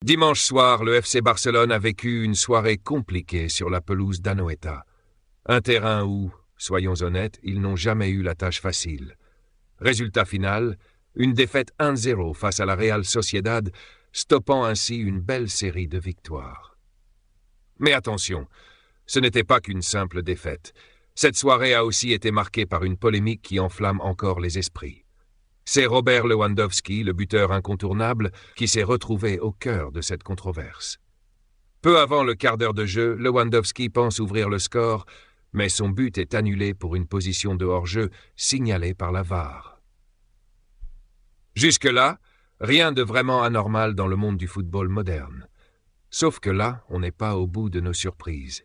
Dimanche soir, le FC Barcelone a vécu une soirée compliquée sur la pelouse d'Anoeta. Un terrain où, soyons honnêtes, ils n'ont jamais eu la tâche facile. Résultat final, une défaite 1-0 face à la Real Sociedad, stoppant ainsi une belle série de victoires. Mais attention, ce n'était pas qu'une simple défaite. Cette soirée a aussi été marquée par une polémique qui enflamme encore les esprits. C'est Robert Lewandowski, le buteur incontournable, qui s'est retrouvé au cœur de cette controverse. Peu avant le quart d'heure de jeu, Lewandowski pense ouvrir le score, mais son but est annulé pour une position de hors-jeu signalée par la VAR. Jusque-là, rien de vraiment anormal dans le monde du football moderne. Sauf que là, on n'est pas au bout de nos surprises.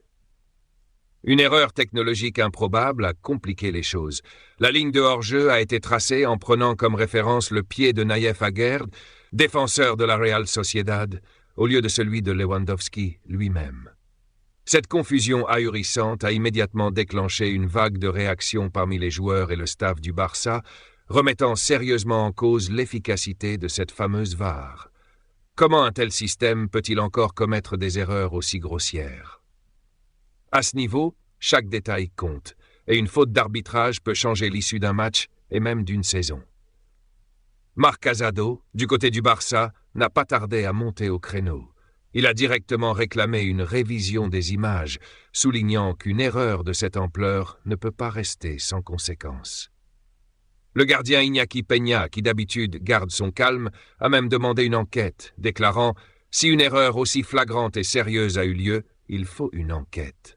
Une erreur technologique improbable a compliqué les choses. La ligne de hors-jeu a été tracée en prenant comme référence le pied de Nayef Aguerd, défenseur de la Real Sociedad, au lieu de celui de Lewandowski lui-même. Cette confusion ahurissante a immédiatement déclenché une vague de réactions parmi les joueurs et le staff du Barça, remettant sérieusement en cause l'efficacité de cette fameuse VAR. Comment un tel système peut-il encore commettre des erreurs aussi grossières ? À ce niveau, chaque détail compte, et une faute d'arbitrage peut changer l'issue d'un match et même d'une saison. Marc Casado, du côté du Barça, n'a pas tardé à monter au créneau. Il a directement réclamé une révision des images, soulignant qu'une erreur de cette ampleur ne peut pas rester sans conséquence. Le gardien Iñaki Peña, qui d'habitude garde son calme, a même demandé une enquête, déclarant « Si une erreur aussi flagrante et sérieuse a eu lieu, il faut une enquête ».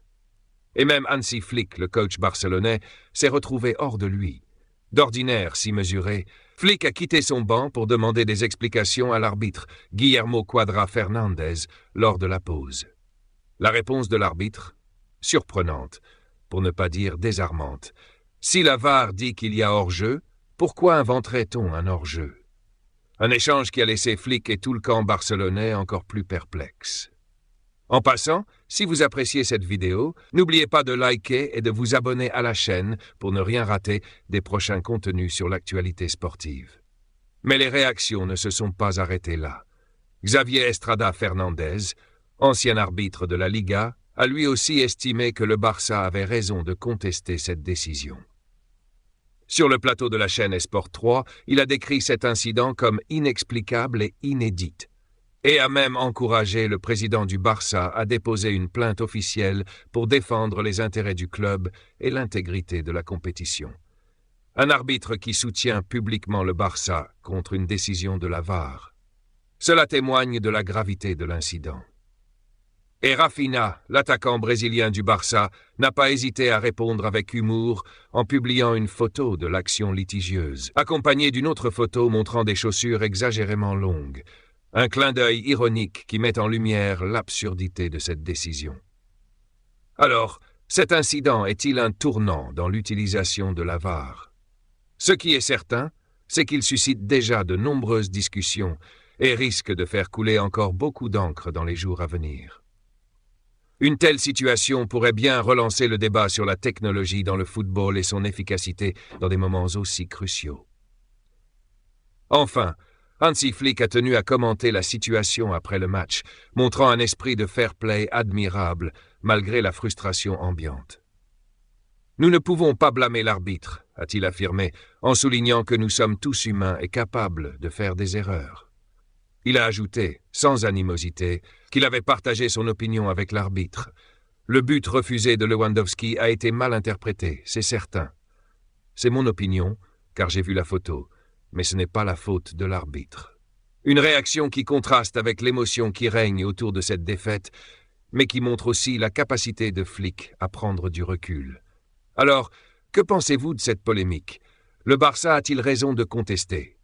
Et même Hansi Flick, le coach barcelonais, s'est retrouvé hors de lui. D'ordinaire, si mesuré, Flick a quitté son banc pour demander des explications à l'arbitre, Guillermo Cuadra Fernandez, lors de la pause. La réponse de l'arbitre, surprenante, pour ne pas dire désarmante. Si la VAR dit qu'il y a hors-jeu, pourquoi inventerait-on un hors-jeu ? Un échange qui a laissé Flick et tout le camp barcelonais encore plus perplexes. En passant, si vous appréciez cette vidéo, n'oubliez pas de liker et de vous abonner à la chaîne pour ne rien rater des prochains contenus sur l'actualité sportive. Mais les réactions ne se sont pas arrêtées là. Xavier Estrada Fernandez, ancien arbitre de la Liga, a lui aussi estimé que le Barça avait raison de contester cette décision. Sur le plateau de la chaîne Esport 3, il a décrit cet incident comme inexplicable et inédit, et a même encouragé le président du Barça à déposer une plainte officielle pour défendre les intérêts du club et l'intégrité de la compétition. Un arbitre qui soutient publiquement le Barça contre une décision de la VAR. Cela témoigne de la gravité de l'incident. Et Rafinha, l'attaquant brésilien du Barça, n'a pas hésité à répondre avec humour en publiant une photo de l'action litigieuse, accompagnée d'une autre photo montrant des chaussures exagérément longues. Un clin d'œil ironique qui met en lumière l'absurdité de cette décision. Alors, cet incident est-il un tournant dans l'utilisation de la VAR ? Ce qui est certain, c'est qu'il suscite déjà de nombreuses discussions et risque de faire couler encore beaucoup d'encre dans les jours à venir. Une telle situation pourrait bien relancer le débat sur la technologie dans le football et son efficacité dans des moments aussi cruciaux. Enfin, Hansi Flick a tenu à commenter la situation après le match, montrant un esprit de fair play admirable, malgré la frustration ambiante. « Nous ne pouvons pas blâmer l'arbitre », a-t-il affirmé, en soulignant que nous sommes tous humains et capables de faire des erreurs. Il a ajouté, sans animosité, qu'il avait partagé son opinion avec l'arbitre. Le but refusé de Lewandowski a été mal interprété, c'est certain. C'est mon opinion, car j'ai vu la photo. Mais ce n'est pas la faute de l'arbitre. Une réaction qui contraste avec l'émotion qui règne autour de cette défaite, mais qui montre aussi la capacité de Flick à prendre du recul. Alors, que pensez-vous de cette polémique ? Le Barça a-t-il raison de contester ?